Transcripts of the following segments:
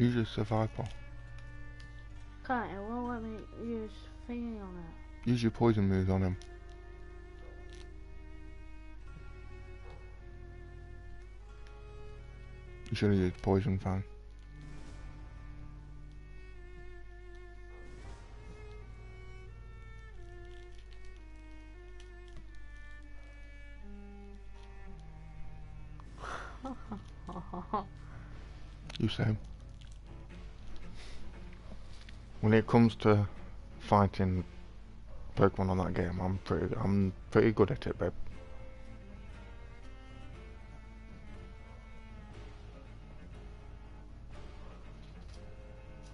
Use a survival. Can't it? Won't let me use thingy on it. Use your poison moves on him. You should have used poison fan. You same. When it comes to fighting Pokemon on that game, I'm pretty good at it, babe.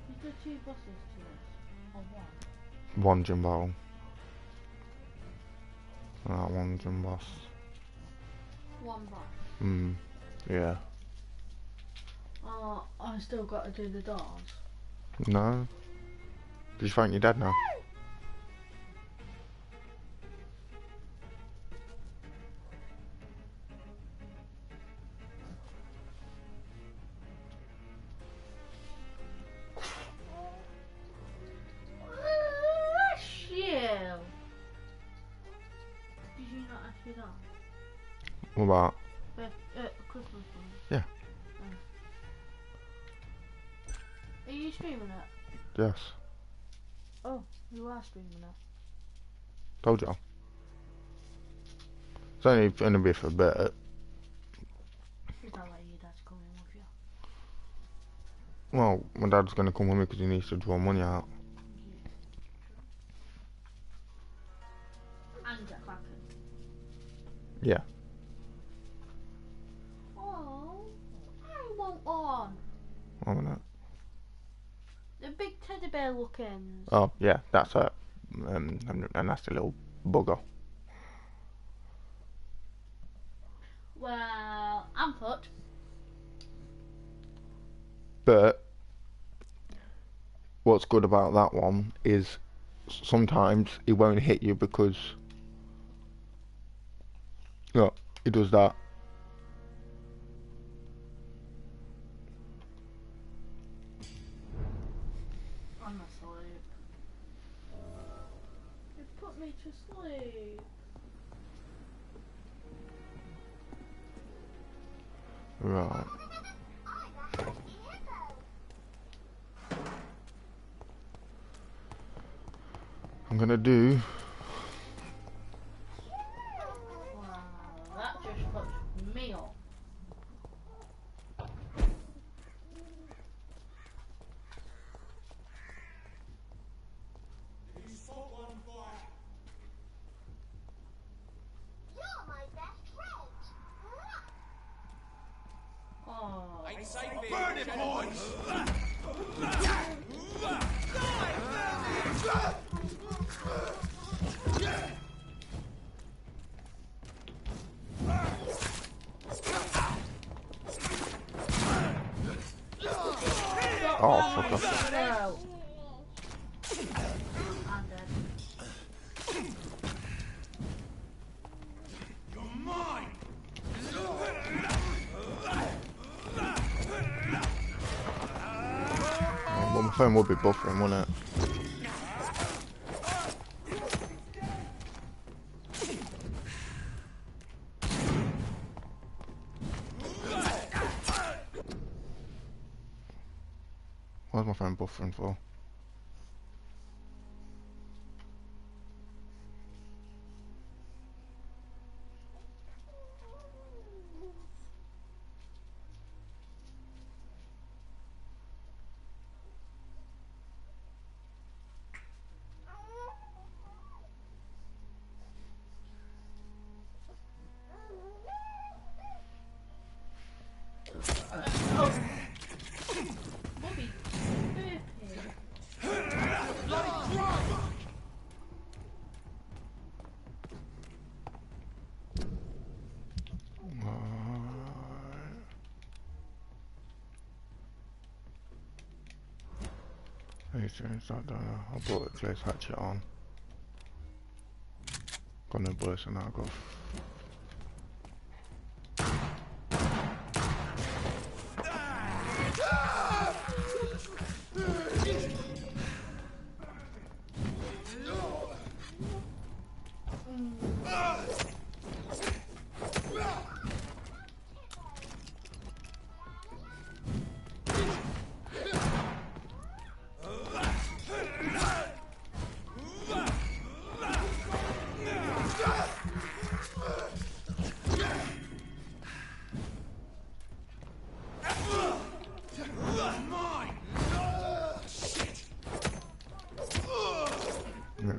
You did 2 bosses to us, or 1? One gym battle. That one gym boss. 1 boss. Yeah. Oh, I still got to do the doors. No. Did you find your dad now? Bless you! Did you not ask me that? What about? Christmas one. Yeah. Are you streaming it? Yes. Oh, you are streaming it. Told you. It's only gonna be for a bit. Is that why your dad's coming with you? Well, my dad's gonna come with me because he needs to draw money out. And get back in. Yeah. Oh, I want one. I want that. The big teddy bear looking. Oh yeah, that's a nasty little bugger. Well, I'm fucked. But what's good about that one is sometimes it won't hit you because it does that. I'm asleep. It put me to sleep. Right. I'm gonna do. Wow, that just fucked me up. Oh. Burn it, boys! Oh, fuck off. No. I'm dead. You're mine! Well, my phone would be buffering, wouldn't it? Why's my phone buffering for? Bobby, I brought the Clay's hatchet on. Got no bullets and now go.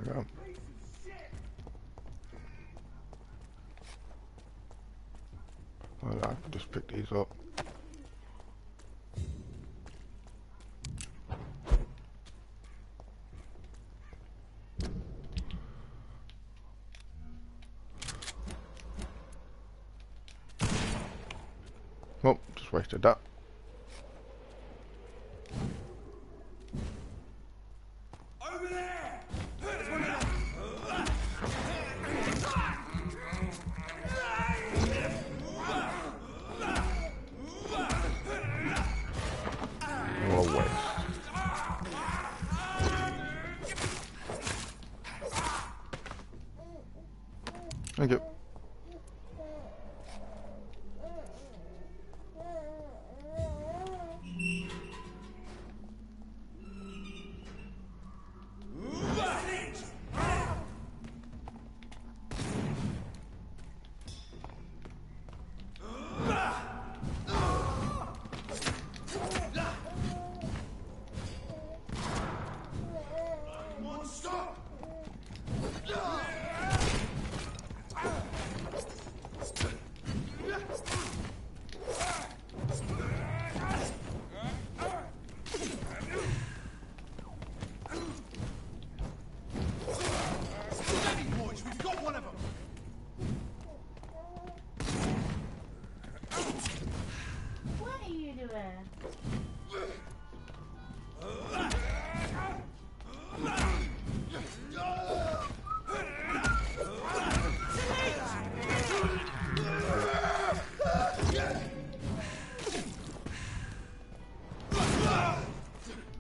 go. I'll just pick these up. Oh, just wasted that. Over there! What a waste. Thank you. What are you doing?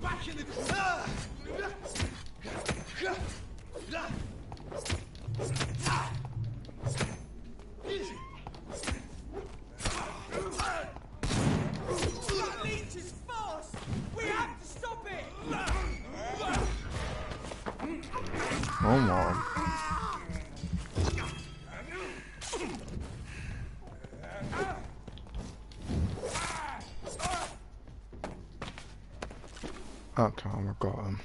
Back in the That leech is fast! We have to stop it! Oh my. That time I got him.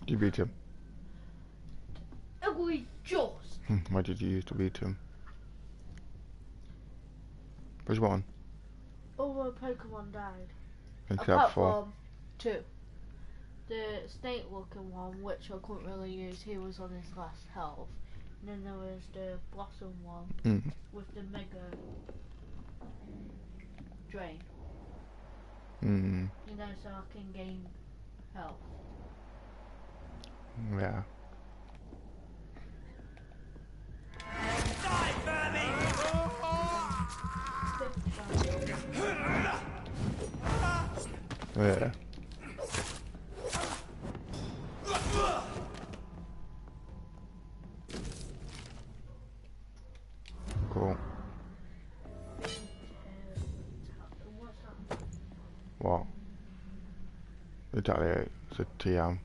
You beat him. Ugly just. What did you use to beat him? Which one? All the Pokemon died. Except Apart for... from two. The snake looking one, which I couldn't really use, he was on his last health. And then there was the Blossom one with the Mega Drain. You know, so I can gain health. Yeah. Die, Yeah. Cool. What's that? What? Retaliate. It's a TM.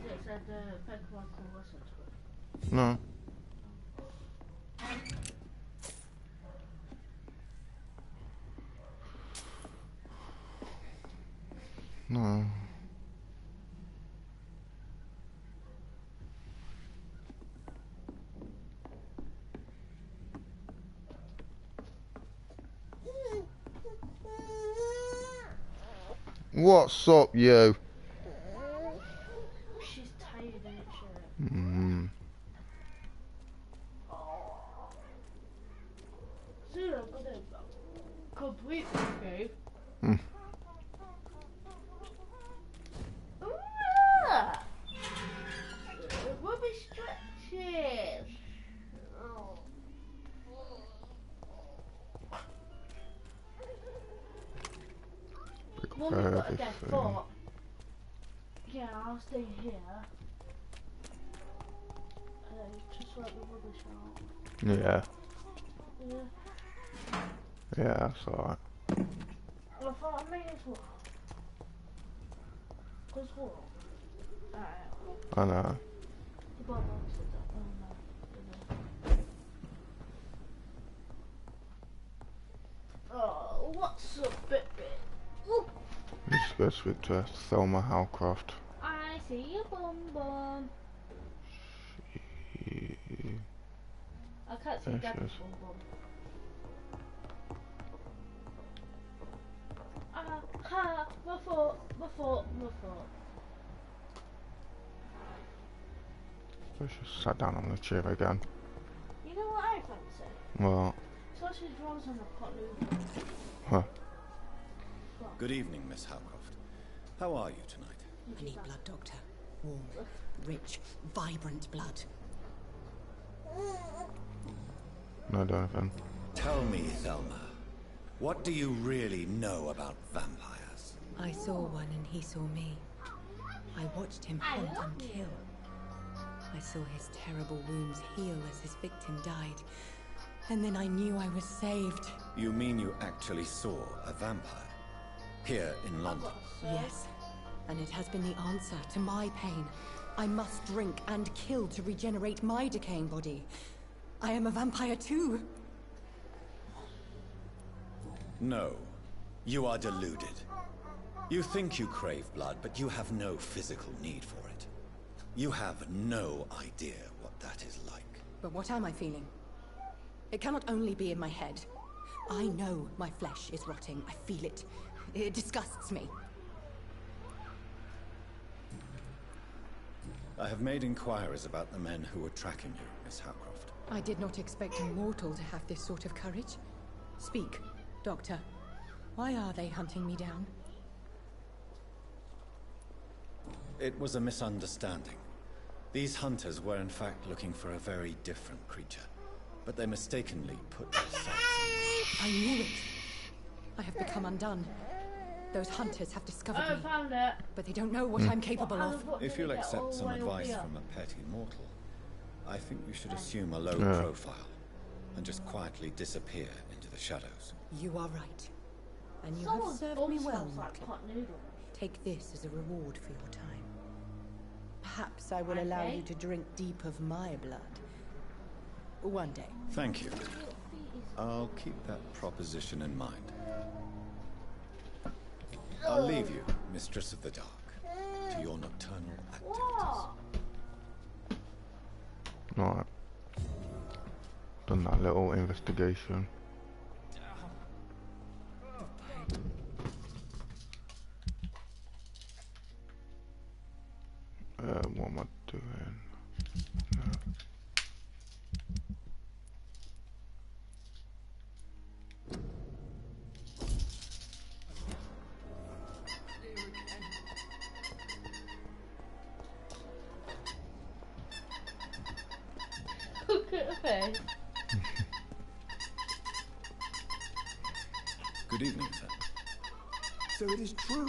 It said the Pokemon can listen to it. No. No. What's up, you? She's tired, isn't she? Soon I'm gonna complete this game. Mum, we've got a dead everything. foot. Yeah, I'll stay here. Just let the rubbish out. Yeah. Yeah. Yeah, that's alright. I thought I may as well. Cause what? Alright. I know. The bottom said that. Oh, what's up, baby? Ooh. You just go speak to Thelma Howcroft. I see you, bum bum. I can't see There she Daddy's is. bum bum. Ah, ha, my foot, my foot, my foot. So she sat down on the chair again. You know what I fancy? Well, Sausage rolls and a pot noodle. huh. Good evening, Miss Howcroft. How are you tonight? I need blood, Doctor. Warm, rich, vibrant blood. No, Donovan. Tell me, Thelma, what do you really know about vampires? I saw one and he saw me. I watched him hunt and kill. I saw his terrible wounds heal as his victim died. And then I knew I was saved. You mean you actually saw a vampire? Here in London? Yes. And it has been the answer to my pain. I must drink and kill to regenerate my decaying body. I am a vampire too. No. You are deluded. You think you crave blood, but you have no physical need for it. You have no idea what that is like. But what am I feeling? It cannot only be in my head. I know my flesh is rotting. I feel it. It disgusts me. I have made inquiries about the men who were tracking you, Miss Howcroft. I did not expect a mortal to have this sort of courage. Speak, Doctor. Why are they hunting me down? It was a misunderstanding. These hunters were in fact looking for a very different creature, but they mistakenly put their sights on me. I knew it. I have become undone. Those hunters have discovered I me, found it. but they don't know what I'm capable of. If you'll accept some advice from a petty mortal, I think you should assume a low Yeah. profile and just quietly disappear into the shadows. You are right. And you have served me well, like mortal. pot noodles. Take this as a reward for your time. Perhaps I will allow Okay. you to drink deep of my blood. One day. Thank you. I'll keep that proposition in mind. I'll leave you, Mistress of the Dark, to your nocturnal activities. What? Right. Done that little investigation. What am I doing? Look at her face. Good evening, sir. So it is true.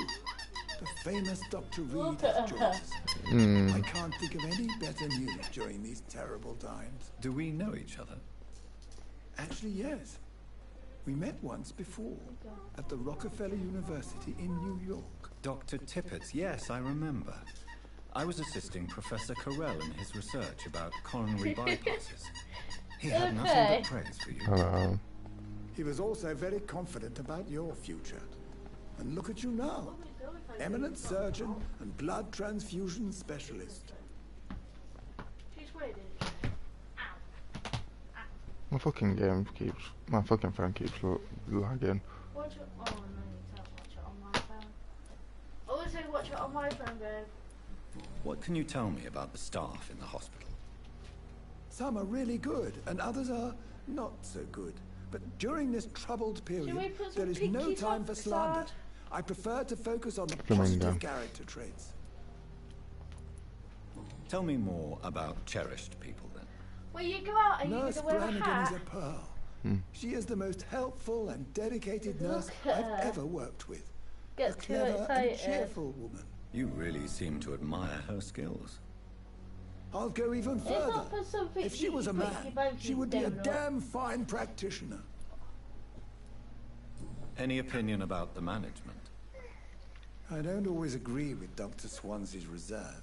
The famous Dr. Reed Look at has her. joined us. Hmm. I can't think of any better news during these terrible times. Do we know each other? Actually, yes. We met once before at the Rockefeller University in New York. Dr. Tippett, yes, I remember. I was assisting Professor Carell in his research about coronary bypasses. He had nothing Okay. but praise for you. Hello. He was also very confident about your future. And look at you now. Eminent surgeon and blood transfusion specialist. She's waiting. My fucking game keeps, my fucking phone keeps lagging. Watch it. Oh no, you can't watch it on my phone. I would say watch it on my phone, babe. What can you tell me about the staff in the hospital? Some are really good and others are not so good. But during this troubled Should we period, put some there is no pictures time up, for slander. Dad? I prefer to focus on the Flamingo. positive character traits. Tell me more about cherished people, then. When you go out, are you Nurse gonna wear a Brannigan is a hat? pearl. She is the most helpful and dedicated nurse Look at I've her. ever worked with. A get too clever and excited. cheerful woman. You really seem to admire her skills. I'll go even It's further. not for something If she was a you put man, your bones she would be a down on. damn fine practitioner. Any opinion about the management? I don't always agree with Dr. Swansea's reserve,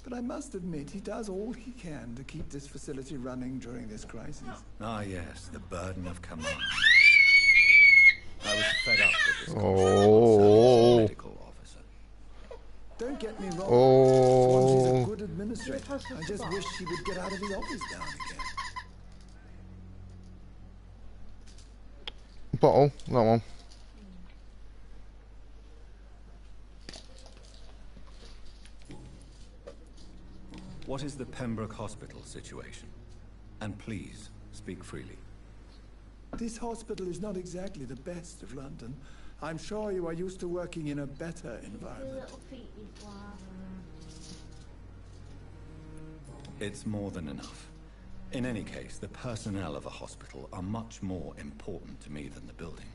but I must admit he does all he can to keep this facility running during this crisis. Ah, yes, the burden of command. I was fed up with this Oh. medical officer. Don't get me wrong. Oh. Swansea's a good administrator. I just wish he would get out of the office now and again. Bottle, that one. What is the Pembroke Hospital situation? And please, speak freely. This hospital is not exactly the best of London. I'm sure you are used to working in a better The environment. little feet is like. It's more than enough. In any case, the personnel of a hospital are much more important to me than the building.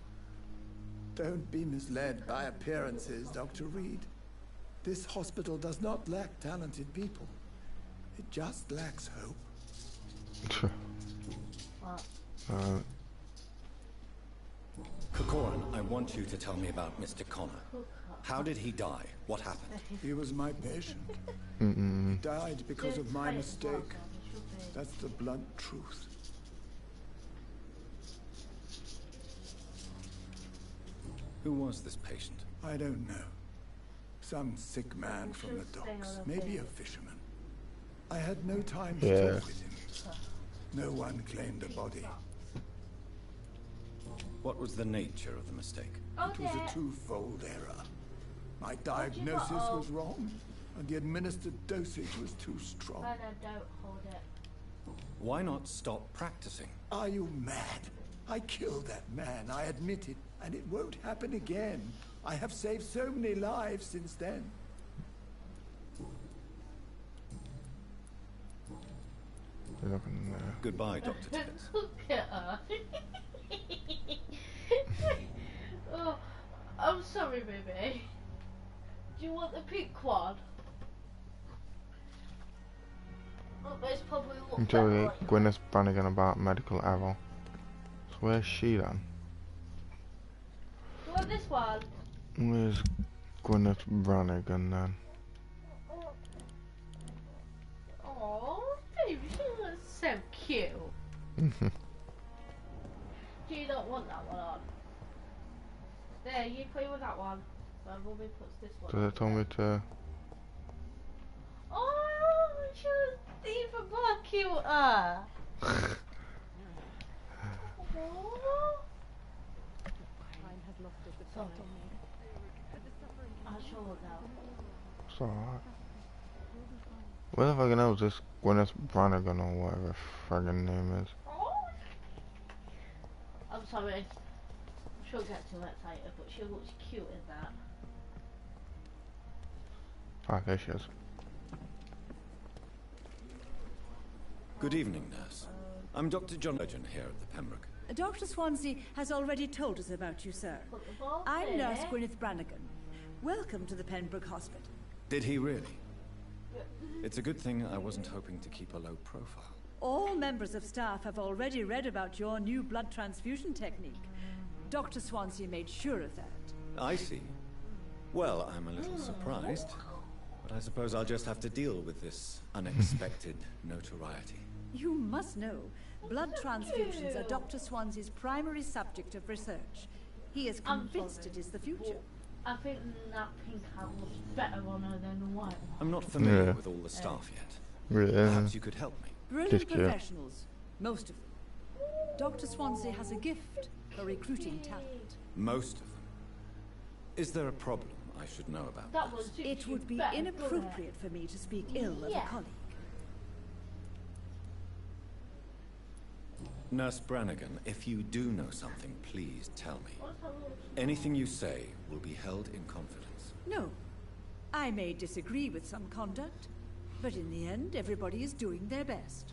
Don't be misled by appearances, Dr. Reed. This hospital does not lack talented people. It just lacks hope. What? Corcoran, I want you to tell me about Mr. Connor. How did he die? What happened? He was my patient. He died because of my mistake. That's the blunt truth. Who was this patient? I don't know. Some sick man from the docks. Maybe a fisherman. I had no time to Yeah. talk with him. No one claimed a body. What was the nature of the mistake? It was a twofold error. My diagnosis was wrong, and the administered dosage was too strong. And I don't hold it. Why not stop practicing? Are you mad? I killed that man, I admit it, and it won't happen again. I have saved so many lives since then. You're looking there. Goodbye, Dr. Tibbets. Look at her. Oh, I'm sorry, baby. Do you want the pink one? Look, it's probably look better Interrogate like that. Gwyneth Brannigan about medical error. So where's she then? You want this one? Where's Gwyneth Brannigan then? Oh, baby, she looks so cute. Do you not want that one on? There, you play with that one. Well, Mummy puts this one Does on it tell there. me to... Oh, she was even more cuter. Oh. Sorry. I'll show her now. It's alright. Where the fucking hell is this Gwyneth Brannigan or whatever friggin' name is? Oh. I'm sorry. She'll get too excited, but she looks cute in that. Ah, there she is. Good evening, nurse. I'm Dr. John Urgent here at the Pembroke. Dr. Swansea has already told us about you, sir. Put the ball I'm there. Nurse Gwyneth Brannigan. Welcome to the Pembroke Hospital. Did he really? It's a good thing I wasn't hoping to keep a low profile. All members of staff have already read about your new blood transfusion technique. Dr. Swansea made sure of that. I see. Well, I'm a little surprised, but I suppose I'll just have to deal with this unexpected notoriety. You must know, blood transfusions are Dr. Swansea's primary subject of research. He is I'm convinced sorry. it is the future. I think that pink hat looks better on her than the white one. I'm not familiar Yeah. with all the staff yet. Yeah. Perhaps you could help me. Brilliant Just cute. professionals, most of them. Dr. Swansea has a gift for recruiting talent. Most of them. Is there a problem I should know about? That one nurse? suits It you would be better, inappropriate for me to speak ill of a Yeah. colleague. Nurse Brannigan, if you do know something, please tell me. What's her little- Anything you say will be held in confidence. No. I may disagree with some conduct, but in the end, everybody is doing their best.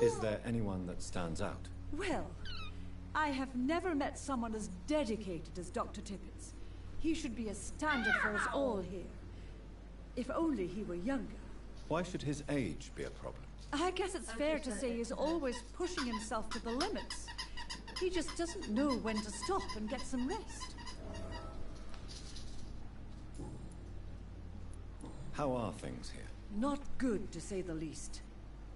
Is there anyone that stands out? Well, I have never met someone as dedicated as Dr. Tippett. He should be a standard for us all here. If only he were younger. Why should his age be a problem? I guess it's fair to say he's always pushing himself to the limits. He just doesn't know when to stop and get some rest. How are things here? Not good, to say the least.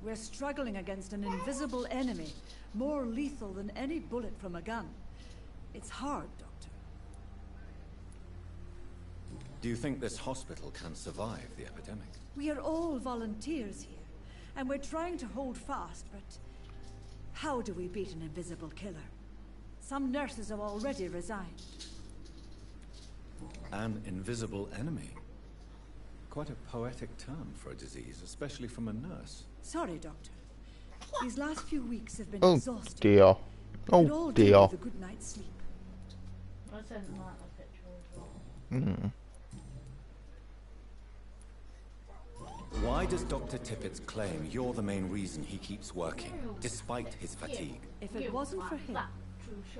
We're struggling against an invisible enemy, more lethal than any bullet from a gun. It's hard, Doctor. Do you think this hospital can survive the epidemic? We are all volunteers here, and we're trying to hold fast, but how do we beat an invisible killer? Some nurses have already resigned. An invisible enemy? Quite a poetic term for a disease, especially from a nurse. Sorry, Doctor. These last few weeks have been Oh exhausting. dear. Could all Oh do dear. with a good night's sleep. I sent Matt a picture as well. Mm. Why does Dr. Tippett claim you're the main reason he keeps working, despite his fatigue? If it wasn't for him,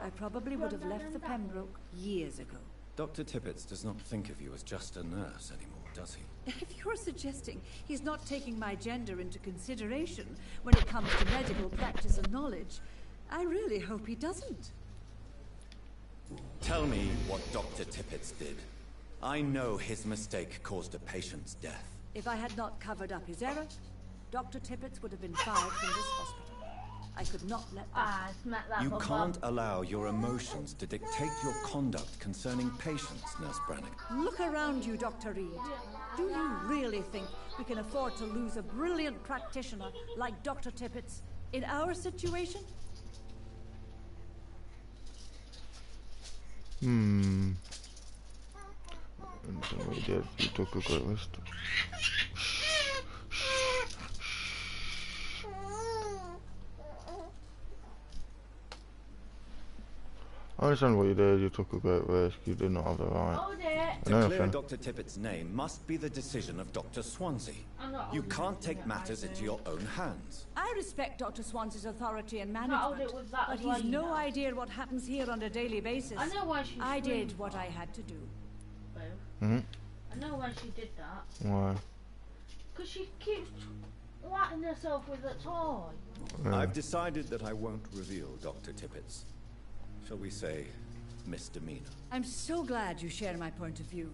I probably would have left the Pembroke years ago. Dr. Tippett does not think of you as just a nurse anymore, does he? If you're suggesting he's not taking my gender into consideration when it comes to medical practice and knowledge, I really hope he doesn't. Tell me what Dr. Tippett did. I know his mistake caused a patient's death. If I had not covered up his error, Dr. Tippett would have been fired from this hospital. I could not let that Ah, smack that You one can't bum. allow your emotions to dictate your conduct concerning patients, Nurse Brannigan. Look around you, Dr. Reed. Do you really think we can afford to lose a brilliant practitioner like Dr. Tippett in our situation? And so we did. You took a great risk. I understand what you did. You took a great risk. You did not have the right. Hold it. And To clear everything. Dr. Tippett's name must be the decision of Dr. Swansea. I'm not You holding can't it take with matters that into your own hands. I respect Dr. Swansea's authority and Not hold management, it with that but as well, he's you no know. idea what happens here on a daily basis. I know why she I did screamed, what I had to do. Boo. Mhm. I know why she did that. Why? Because she keeps whacking herself with a toy. Yeah. I've decided that I won't reveal Dr. Tippett's, shall we say, misdemeanor. I'm so glad you share my point of view.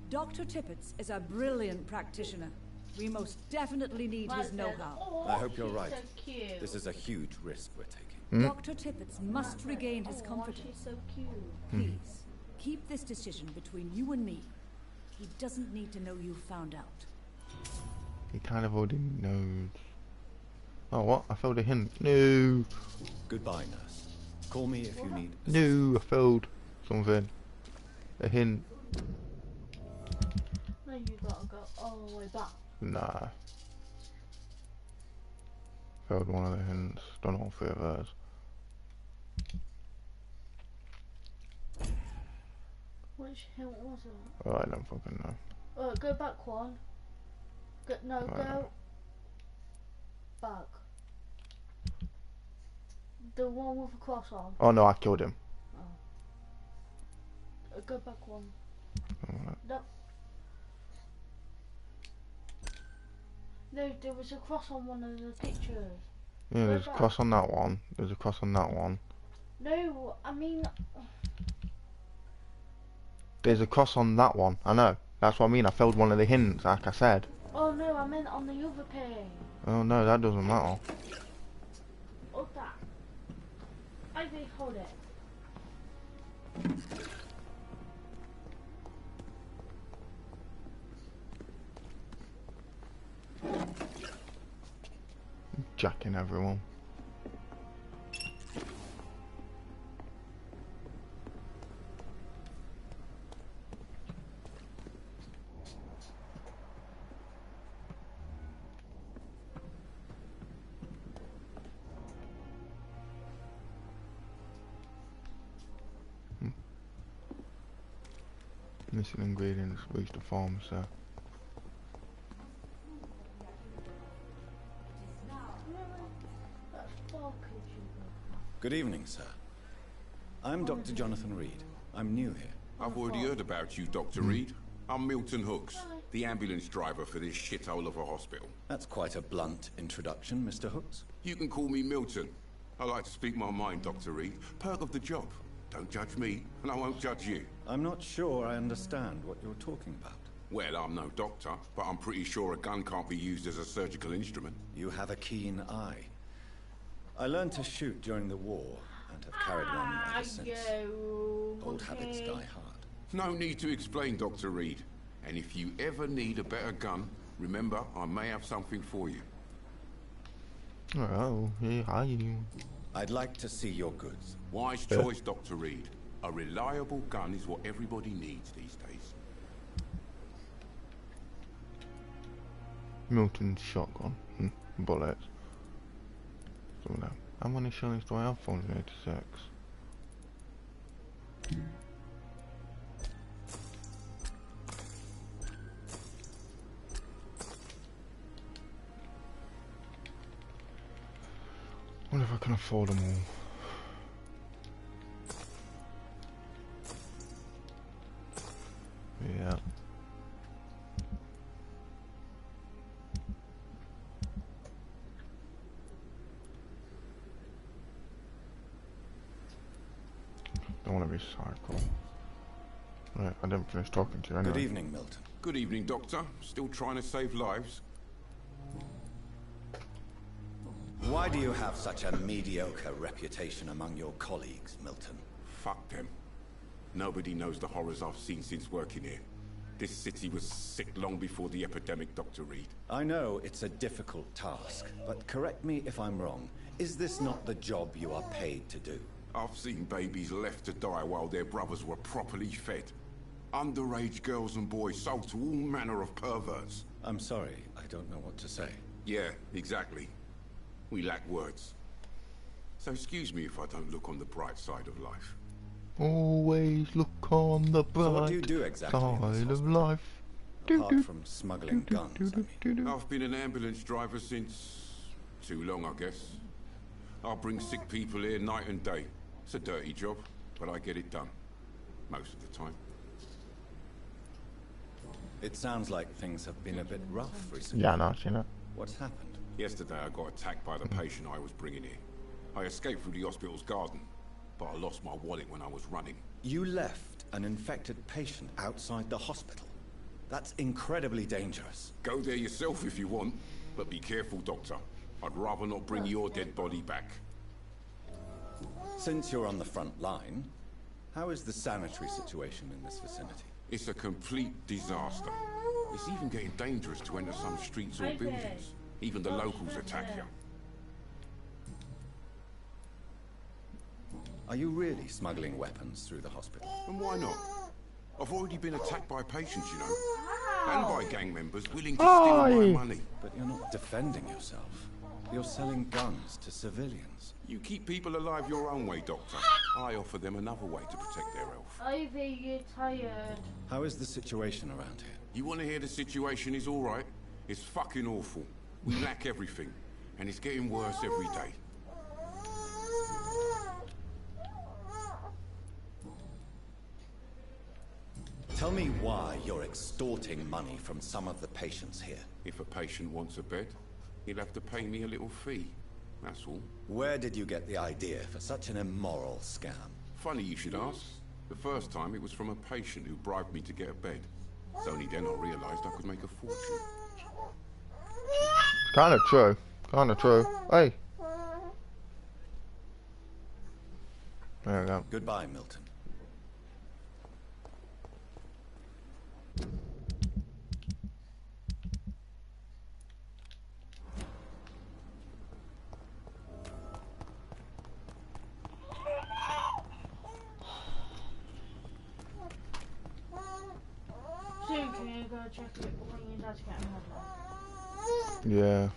Dr. Tippett is a brilliant practitioner. We most definitely need his know-how. Oh, I hope you're she's right. So cute. This is a huge risk we're taking. Dr. Tippett must regain his Oh, confidence. she's so cute. Please, keep this decision between you and me. He doesn't need to know you found out. He kind of already knows. Oh, what? I failed a hint. No. Goodbye, nurse. Call me if you need assistance. No, I failed something. A hint. No, you gotta go all the way back. Nah. Failed one of the hints. Don't know all three of those. Which hint was it? Oh, I don't fucking know. Oh, go back one. Go, no, go back. The one with a cross on. Oh no, I killed him. Go back one. Alright. No. No, there was a cross on one of the pictures. Yeah, Go there's a back. cross on that one. There's a cross on that one. No, I mean, There's a cross on that one. I know. That's what I mean. I failed one of the hints, like I said. oh no, I meant on the other page. Oh no, that doesn't matter. Oh, that. Ivy, hold it. Jacking everyone. Missing ingredients, reach the pharmacy. That's far, could you? Good evening, sir. I'm Dr. Jonathan Reed. I'm new here. I've already heard about you, Dr. Reed. I'm Milton Hooks, the ambulance driver for this shithole of a hospital. That's quite a blunt introduction, Mr. Hooks. You can call me Milton. I like to speak my mind, Dr. Reed. Perk of the job. Don't judge me, and I won't judge you. I'm not sure I understand what you're talking about. Well, I'm no doctor, but I'm pretty sure a gun can't be used as a surgical instrument. You have a keen eye. I learned to shoot during the war, and have carried one ever since. Old habits die hard. No need to explain, Dr. Reed. And if you ever need a better gun, remember, I may have something for you. Oh, hey, hi. I'd like to see your goods. Wise choice, Dr. Reed. A reliable gun is what everybody needs these days. Milton's shotgun. Bullets. So now, how many shillings do I have for 86? Wonder if I can afford them all. Yeah. Don't want to recycle. Right, I didn't finish talking to you anyway. Good evening, Milton. Good evening, Doctor. Still trying to save lives? Why do you have such a mediocre reputation among your colleagues, Milton? Fuck them. Nobody knows the horrors I've seen since working here. This city was sick long before the epidemic, Dr. Reed. I know it's a difficult task, but correct me if I'm wrong. Is this not the job you are paid to do? I've seen babies left to die while their brothers were properly fed. Underage girls and boys sold to all manner of perverts. I'm sorry, I don't know what to say. Yeah, exactly. We lack words. So excuse me if I don't look on the bright side of life. Always look on the bright So what do you do exactly in this side of hospital? life. Apart from smuggling guns, I mean. I've been an ambulance driver since... too long, I guess. I'll bring sick people here night and day. It's a dirty job, but I get it done. Most of the time. It sounds like things have been a bit rough recently. Yeah, no, you know. What's happened? Yesterday I got attacked by the patient I was bringing here. I escaped through the hospital's garden, but I lost my wallet when I was running. You left an infected patient outside the hospital? That's incredibly dangerous. Go there yourself if you want, but be careful, Doctor. I'd rather not bring your dead body back. Since you're on the front line, how is the sanitary situation in this vicinity? It's a complete disaster. It's even getting dangerous to enter some streets or buildings. Even the locals attack you. Are you really smuggling weapons through the hospital? And why not? I've already been attacked by patients, you know. And by gang members willing to steal my money. But you're not defending yourself. You're selling guns to civilians. You keep people alive your own way, Doctor. I offer them another way to protect their health. Ivy, you're tired. How is the situation around here? You want to hear the situation is all right? It's fucking awful. We lack everything. And it's getting worse every day. Tell me why you're extorting money from some of the patients here. If a patient wants a bed, he'll have to pay me a little fee. That's all. Where did you get the idea for such an immoral scam? Funny you should ask. The first time it was from a patient who bribed me to get a bed. It's only then I realised I could make a fortune. Kinda true. Kinda true. Hey. There we go. Goodbye, Milton. Soon, can you go check it when your dad's getting home? Yeah.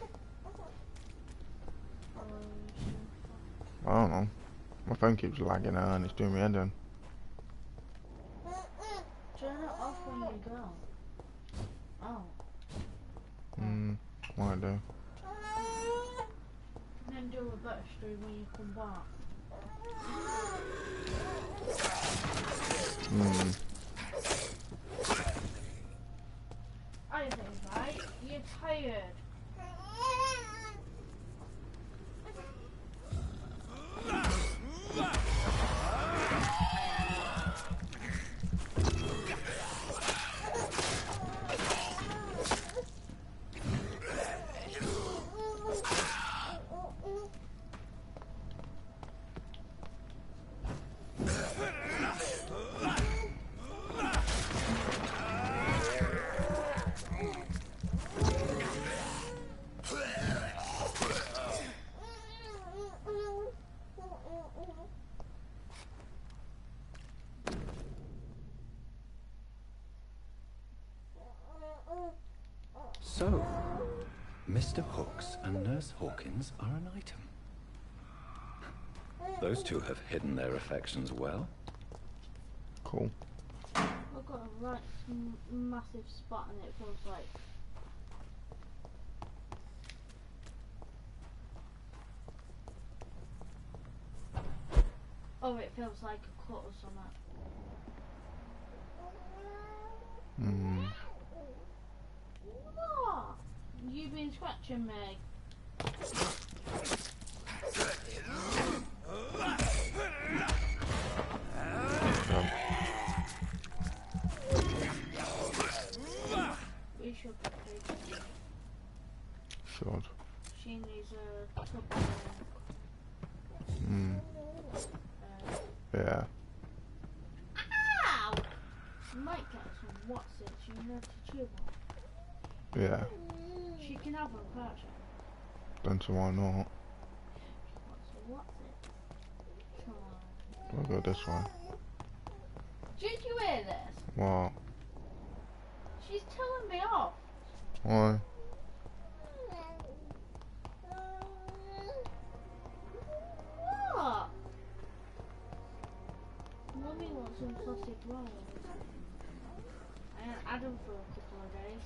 I don't know. My phone keeps lagging out and it's doing me head in. Turn it off when you go. Oh. What I do? And then do a better stream when you come back. I think, right? You're tired. So, Mr. Hooks and Nurse Hawkins are an item. Those two have hidden their affections well. Cool. I've got a right massive spot and it feels like. Oh, it feels like a cut or something. What? You've been scratching me. We should be patient. Should. She needs a tub of Yeah. Ow! You might get some what's it, you know, to chew on. Yeah. She can have a purchase. Don't see why not. What's it? Come on. We'll go this way. Did you hear this? What? She's telling me off. Why? What? Mummy wants some sausage rolls. I hadn't had them for a couple of days.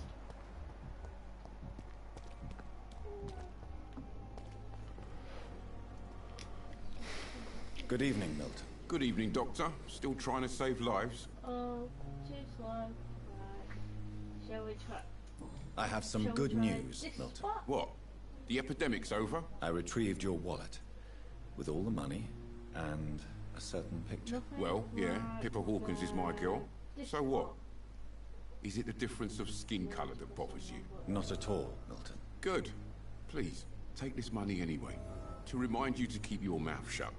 Good evening, Milton. Good evening, Doctor. Still trying to save lives? Oh, too slow. Right. Shall we try? I have some Shall we good try news, this Milton. spot? What? The epidemic's over? I retrieved your wallet with all the money and a certain picture. Nothing Well, yeah, right Pippa Hawkins is my girl. This So what? spot. Is it the difference of skin colour that bothers you? Not at all, Milton. Good. Please, take this money anyway. To remind you to keep your mouth shut.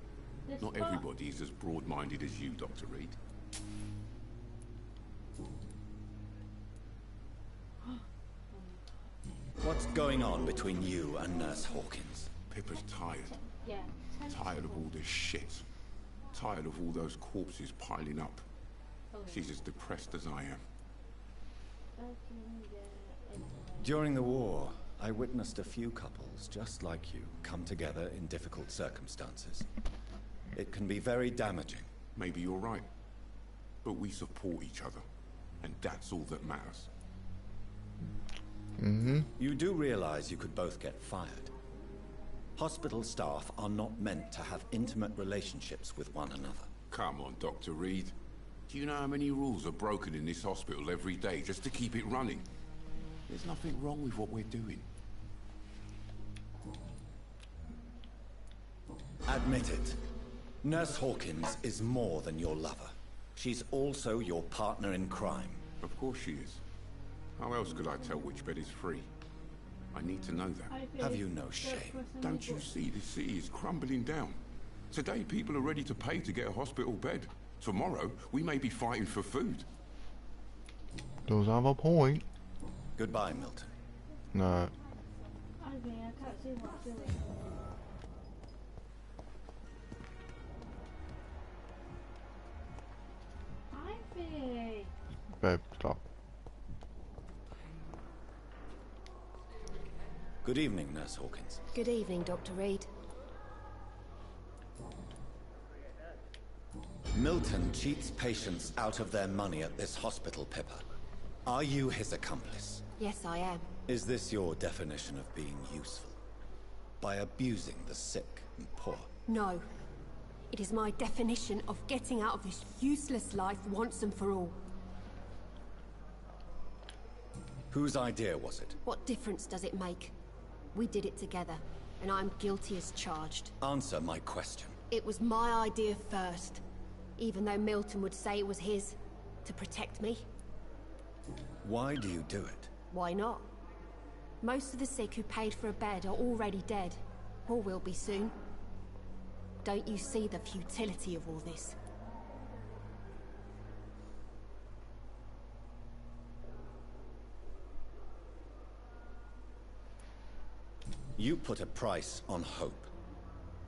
This Not spot. everybody is as broad-minded as you, Dr. Reed. What's going on between you and Nurse Hawkins? Pippa's tired. Yeah. Tired of all this shit. Tired of all those corpses piling up. She's as depressed as I am. During the war, I witnessed a few couples just like you come together in difficult circumstances. It can be very damaging. Maybe you're right. But we support each other. And that's all that matters. You do realize you could both get fired. Hospital staff are not meant to have intimate relationships with one another. Come on, Dr. Reed. Do you know how many rules are broken in this hospital every day just to keep it running? There's nothing wrong with what we're doing. Admit it. Nurse Hawkins is more than your lover. She's also your partner in crime. Of course she is. How else could I tell which bed is free? I need to know that. Have you no shame? Don't you see the city is crumbling down? Today people are ready to pay to get a hospital bed. Tomorrow we may be fighting for food. Does have a point. Goodbye, Milton. No. I mean, I can't see what's doing. Ivy! Babe, stop. Good evening, Nurse Hawkins. Good evening, Dr. Reed. Milton cheats patients out of their money at this hospital, Pippa. Are you his accomplice? Yes, I am. Is this your definition of being useful? By abusing the sick and poor? No. It is my definition of getting out of this useless life once and for all. Whose idea was it? What difference does it make? We did it together, and I'm guilty as charged. Answer my question. It was my idea first, even though Milton would say it was his, to protect me. Why do you do it? Why not? Most of the sick who paid for a bed are already dead, or will be soon. Don't you see the futility of all this? You put a price on hope.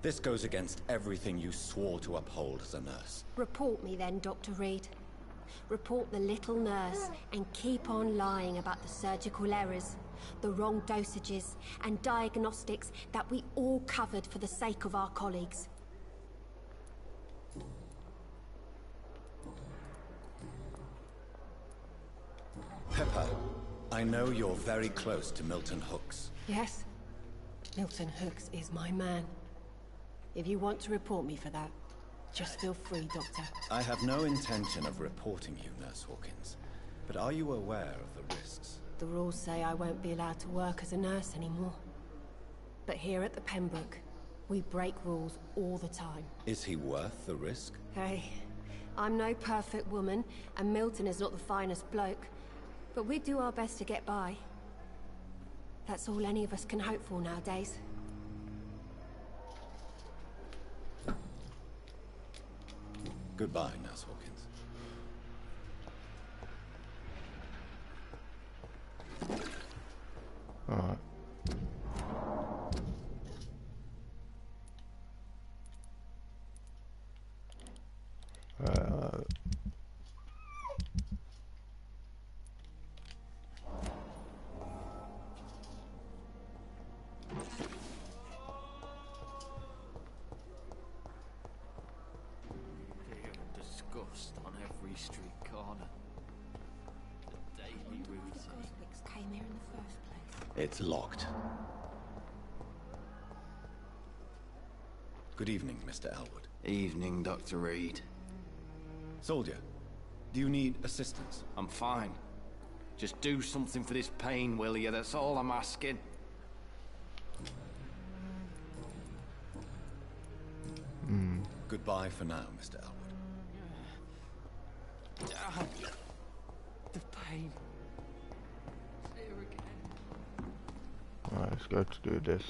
This goes against everything you swore to uphold as a nurse. Report me then, Dr. Reed. Report the little nurse and keep on lying about the surgical errors, the wrong dosages and diagnostics that we all covered for the sake of our colleagues. Pepper, I know you're very close to Milton Hooks. Yes? Milton Hooks is my man. If you want to report me for that, just feel free, Doctor. I have no intention of reporting you, Nurse Hawkins. But are you aware of the risks? The rules say I won't be allowed to work as a nurse anymore. But here at the Pembroke, we break rules all the time. Is he worth the risk? Hey, I'm no perfect woman, and Milton is not the finest bloke. But we do our best to get by. That's all any of us can hope for nowadays. Goodbye, Nurse Hawkins. Alright. Disgust on every street corner. The daily routine. Came here in the first place. It's locked. Good evening, Mr. Elwood. Evening, Dr. Reed. Soldier, do you need assistance? I'm fine. Just do something for this pain, will you? That's all I'm asking. Goodbye for now, Mr. Elwood. The pain. It's here again. Alright, let's go to do this.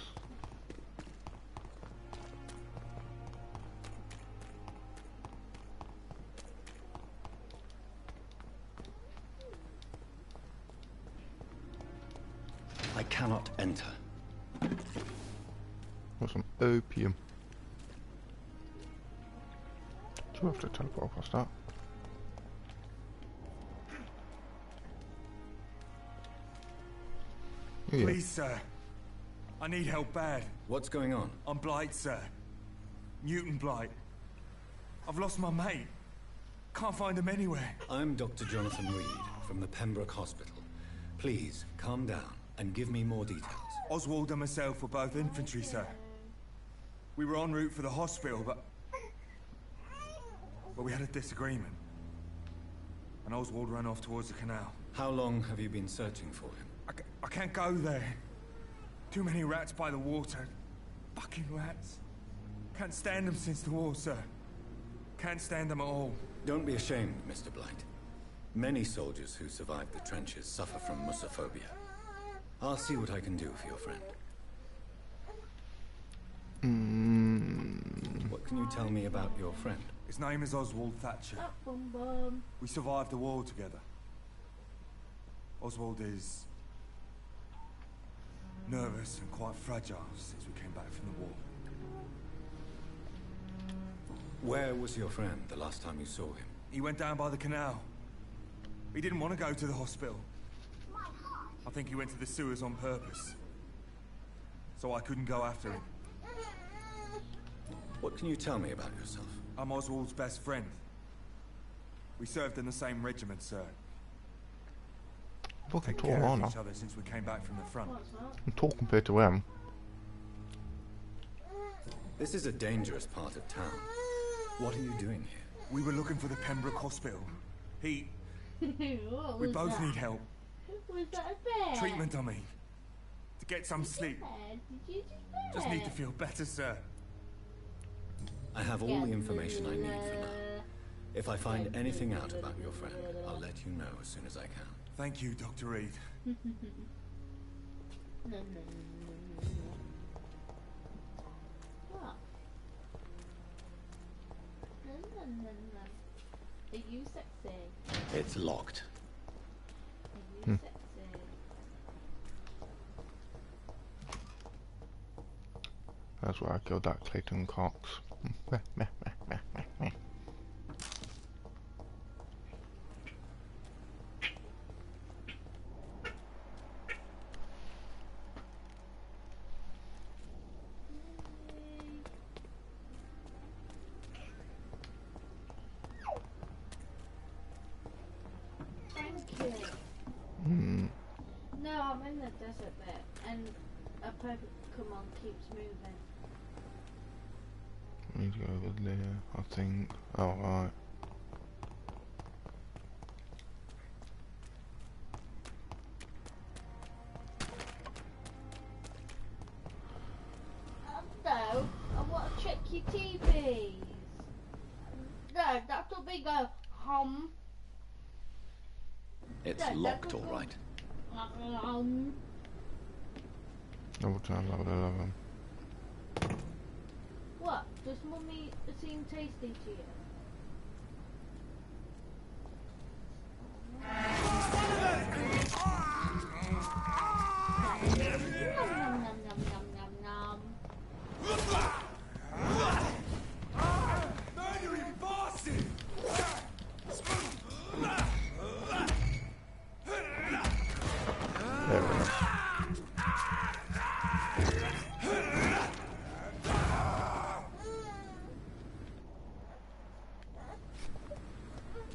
I cannot enter. Got some opium. Do you have to teleport across that? Yeah. Please, sir. I need help bad. What's going on? I'm Blight, sir. Newton Blight. I've lost my mate. Can't find him anywhere. I'm Dr. Jonathan Reed from the Pembroke Hospital. Please, calm down and give me more details. Oswald and myself were both infantry, sir. We were en route for the hospital, but we had a disagreement. And Oswald ran off towards the canal. How long have you been searching for him? I can't go there. Too many rats by the water. Fucking rats. Can't stand them since the war, sir. Can't stand them at all. Don't be ashamed, Mr. Blight. Many soldiers who survived the trenches suffer from musophobia. I'll see what I can do for your friend. What can you tell me about your friend? His name is Oswald Thatcher. We survived the war together. Oswald is nervous and quite fragile since we came back from the war. Where was your friend the last time you saw him? He went down by the canal. He didn't want to go to the hospital. I think he went to the sewers on purpose. So I couldn't go after him. What can you tell me about yourself? I'm Oswald's best friend. We served in the same regiment, sir. Fucking Take tall, care aren't of I? each other since we came back from the front. I'm tall compared to him. This is a dangerous part of town. What are you doing here? We were looking for the Pembroke Hospital. We both need help. Was that a bed? Treatment, I mean. To get some sleep. Did you Just need to feel better, sir. I have all the information I need for now. If I find anything out about your friend, I'll let you know as soon as I can. Thank you, Dr. Reed. What? Are you sexy? It's locked. Are you sexy? That's why I killed that Clayton Cox. No, I'm in the desert bit, and a Pokemon keeps moving. I need to go over there, I think. Oh, right. No, I want to check your TVs. No, that's a big hum. It's locked, all right. Double time, level 11. What? Does mummy seem tasty to you? Nom, nom, nom, nom, nom, nom, nom. Murdering bastard! There we go.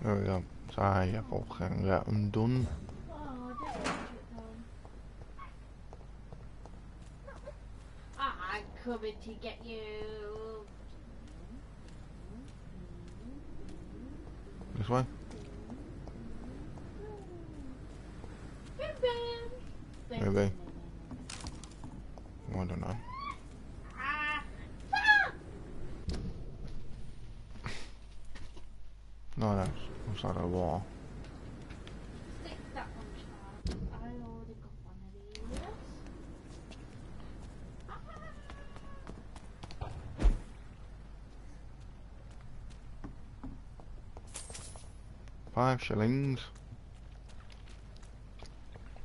There we go. Så har jeg fortgang været undun. I'm coming to get you. This way? Maybe. I don't know. No, that's outside of the wall. Stick that one, child. I already got one of these. 5 shillings.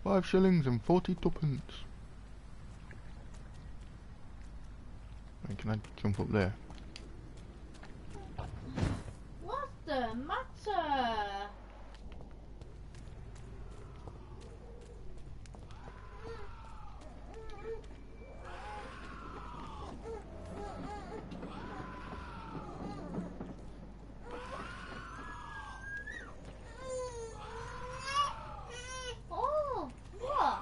5 shillings and 40 tuppence. Wait, can I jump up there? What's the matter? Oh, what?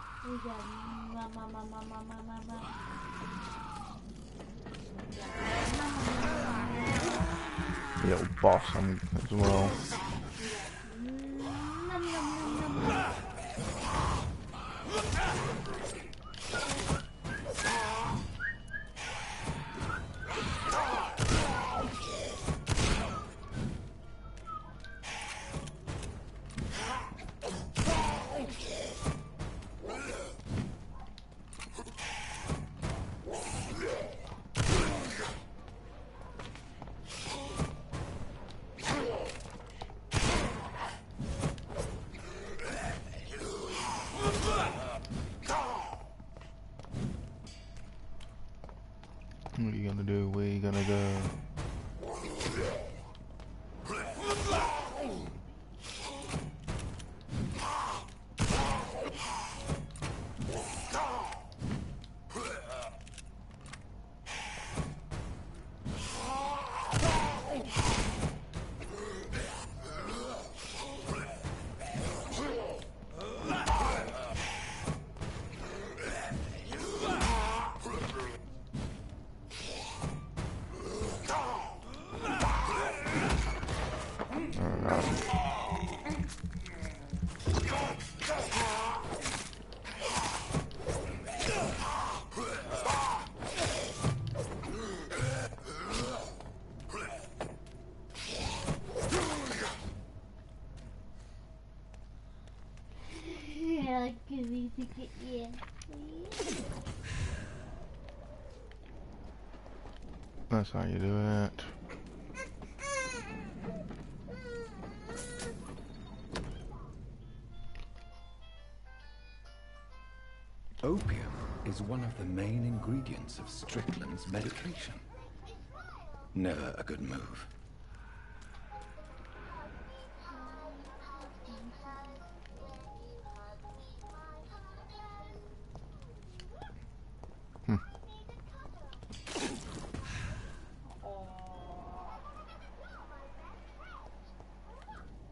Little boss as well. That's how you do it. Opium is one of the main ingredients of Strickland's medication. Never a good move.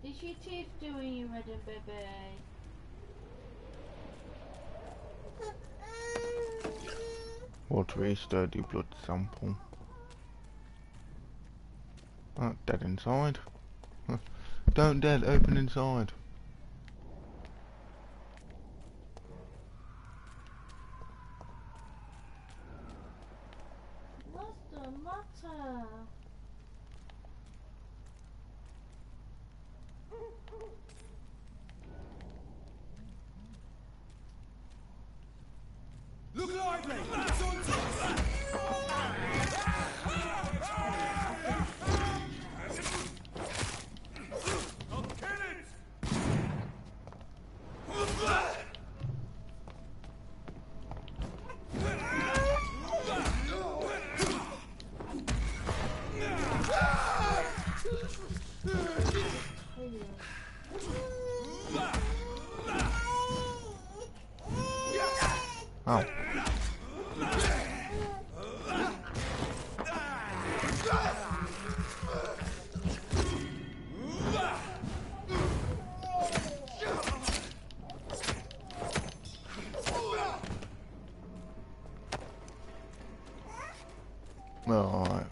Is your teeth doing you ready, baby? Watery, sturdy blood sample. Oh, dead inside. Don't dead, open inside. What's the matter? Look lively! It's on top! I'll kill it! Oh. Alright.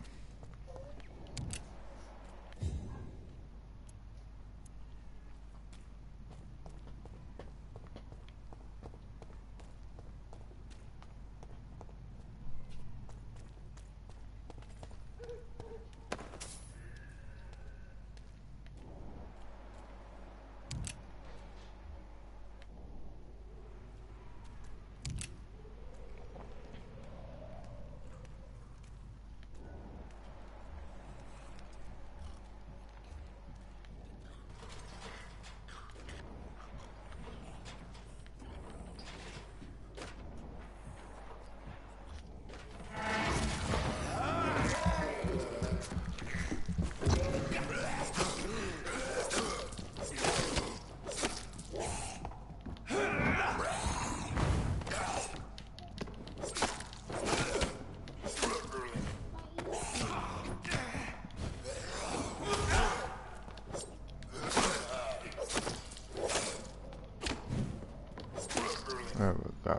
There we go.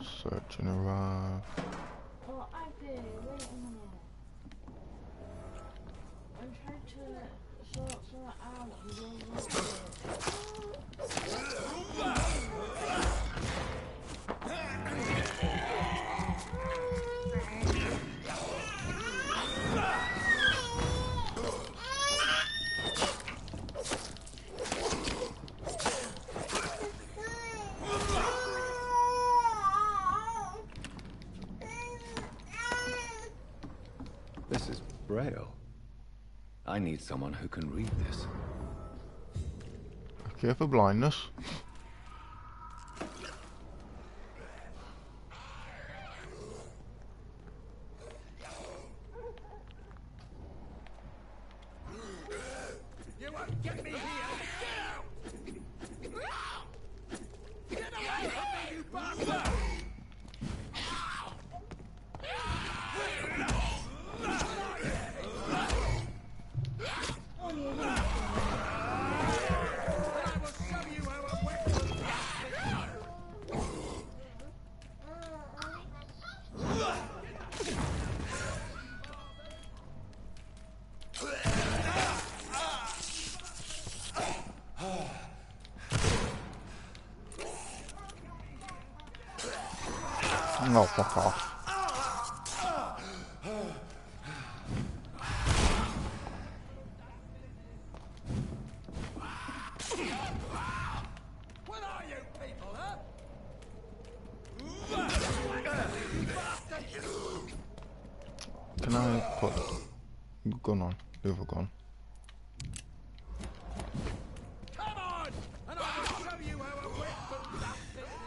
Searching around. Oh, I did. Wait a minute. I'm trying to sort out and go look at This is Braille. I need someone who can read this. Okay for blindness. You won't get me here! Get away from me, you bastard! Oh, fuck off. Can I put gun on? The other gun. Come on! And I will show you how a whip pulls up business.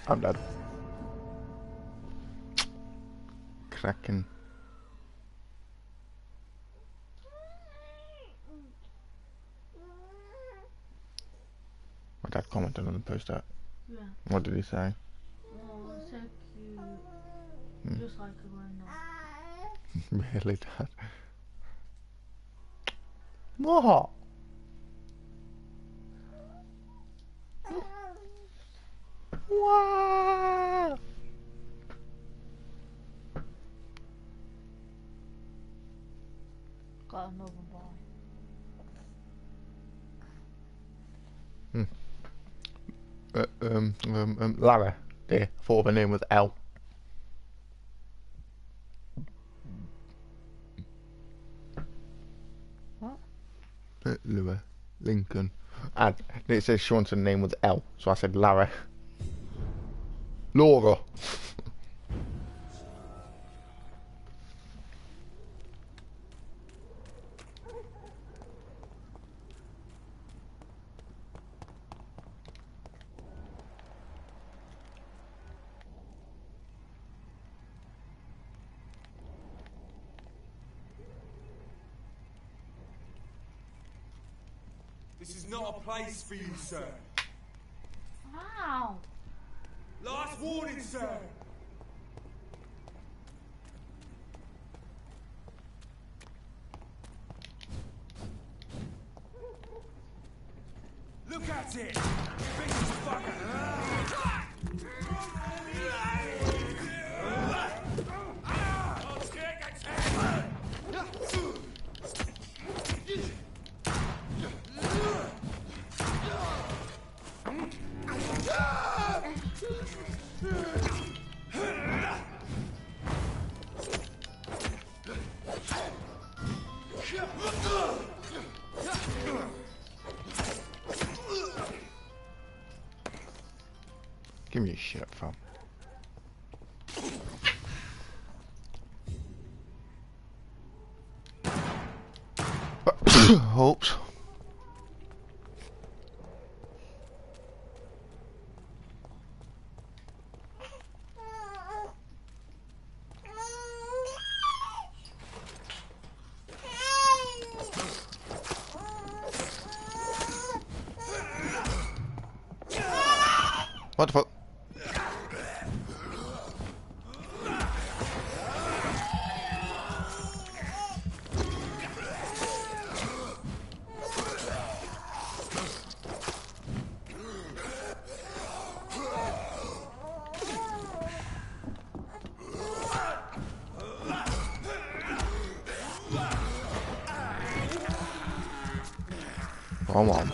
I'm dead. Cracking. My dad commented on the post that. Yeah. What did he say? Well, it said you just like a grown up. Really, Dad? What? What? Got another boy. Lara. Yeah, I thought her name was L. What? Lara. Lincoln. And it says she wants her name was L, so I said Lara. Laura. This is not a place for you, sir. Wow. Last warning, sir. Look at it! Big fucker! Give me a shit, fam. Hopes. What the fuck? Come on.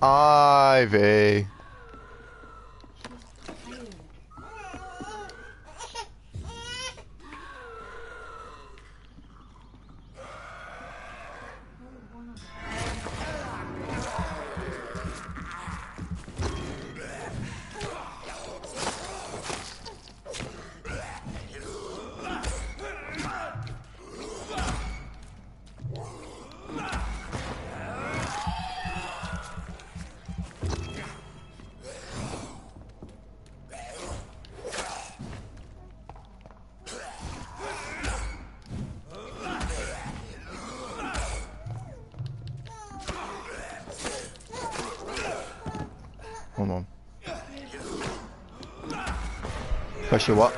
Ivy. Hold on. Press your what?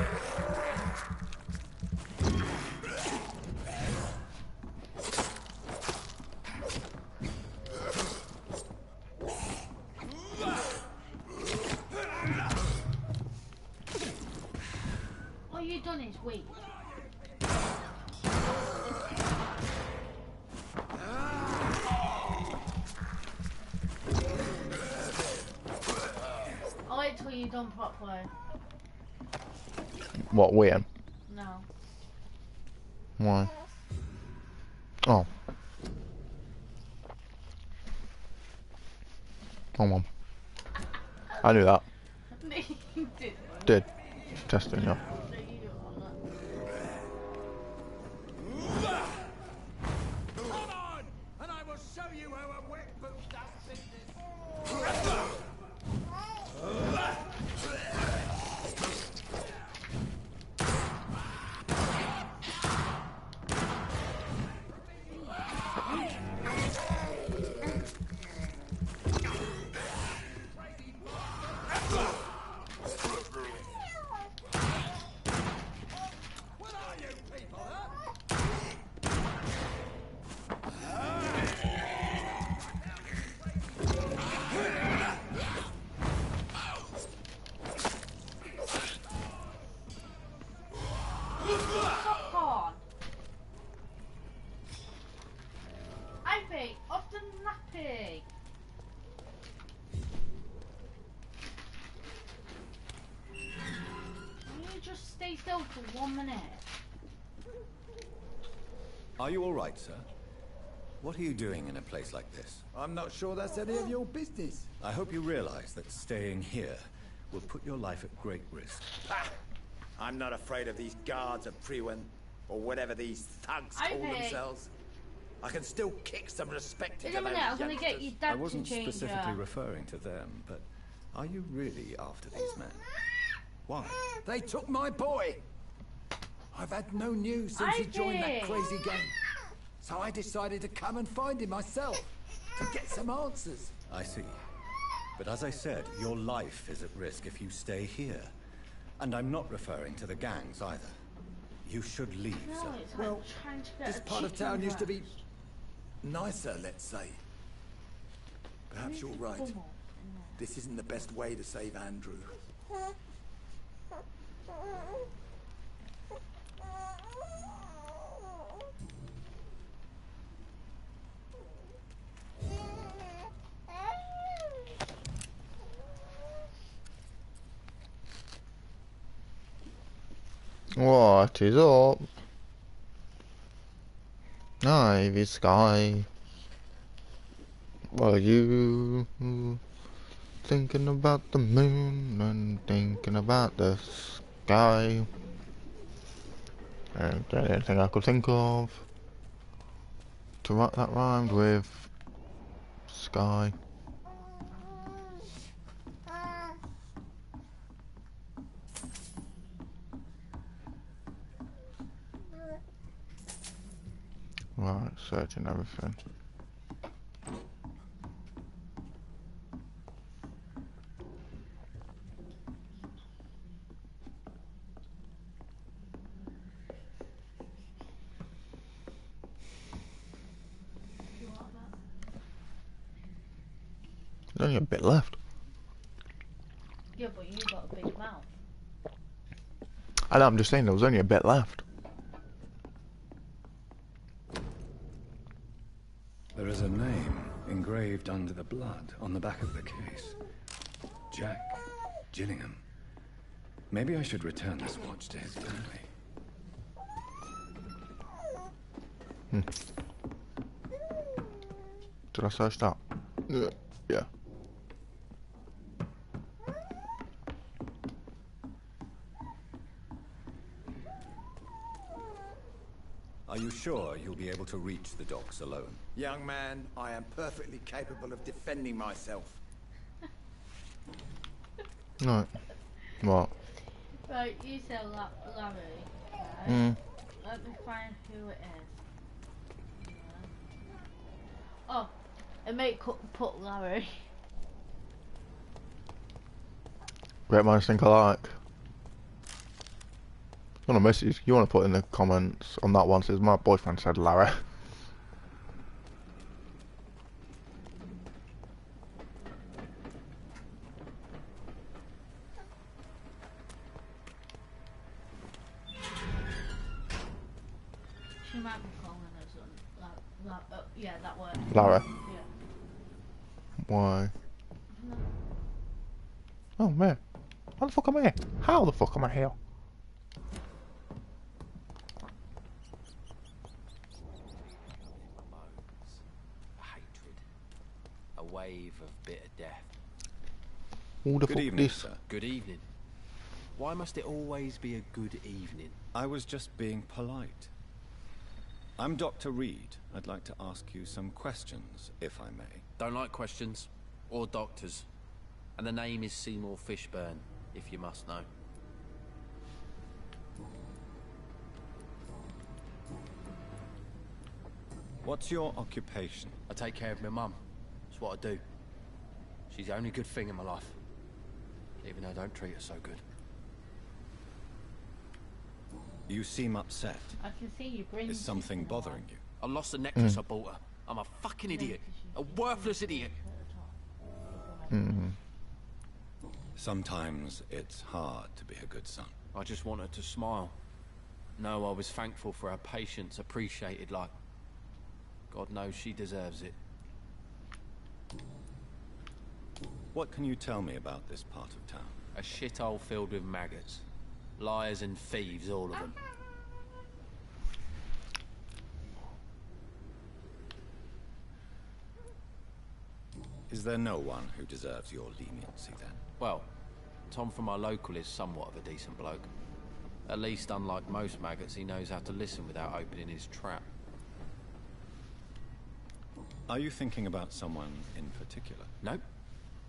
Are you you done is weed. I'll wait till you're done properly. What, waiting? No. Why? Oh. Come on. I knew that. You did. Did. Just testing you. Come on, and I will show you how a wet boot does business. Stay still for 1 minute. Are you all right, sir? What are you doing in a place like this? I'm not sure that's any of your business. I hope you realize that staying here will put your life at great risk. Ha! I'm not afraid of these guards of Priwen, or whatever these thugs call themselves. I can still kick some respect into those I'm gonna get your dad I wasn't to change specifically referring to them, but are you really after these men? Why? They took my boy. I've had no news since he joined that crazy gang. So I decided to come and find him myself, to get some answers. I see. But as I said, your life is at risk if you stay here. And I'm not referring to the gangs either. You should leave, sir. Well, this part of town used to be nicer, let's say. Perhaps you're right. This isn't the best way to save Andrew. What is up? Ivy Sky. Are you thinking about the moon and thinking about the sky? And anything I could think of to write that rhymed with sky. Right, searching everything. There's only a bit left. Yeah, but you got a big mouth. I know, I'm just saying there was only a bit left. There is a name engraved under the blood on the back of the case. Jack Gillingham. Maybe I should return this watch to his family. Did I search that? Yeah. Are you sure you'll be able to reach the docks alone? Young man, I am perfectly capable of defending myself. Right. What? Right, you said Larry, right? Let me find who it is. Oh, it may put Larry. Great minds think alike. You want to message? You want to put in the comments on that one? Says my boyfriend said Larry. might be calling us yeah, that word. Lara. Yeah. Why? No. Oh man. How the fuck am I here? How the fuck am I here? Hatred. A wave of bitter death. Who the Good fuck evening, this? sir. Good evening. Why must it always be a good evening? I was just being polite. I'm Dr. Reed. I'd like to ask you some questions, if I may. Don't like questions. Or doctors. And the name is Seymour Fishburne, if you must know. What's your occupation? I take care of my mum. That's what I do. She's the only good thing in my life. Even though I don't treat her so good. You seem upset. I can see you bring. Is something bothering you? I lost the necklace I bought her. I'm a fucking idiot. A worthless idiot. Sometimes it's hard to be a good son. I just want her to smile. No, I was thankful for her patience, appreciated like... God knows she deserves it. What can you tell me about this part of town? A shithole filled with maggots. Liars and thieves, all of them. Is there no one who deserves your leniency then? Well, Tom from our local is somewhat of a decent bloke. At least, unlike most maggots, he knows how to listen without opening his trap. Are you thinking about someone in particular? Nope.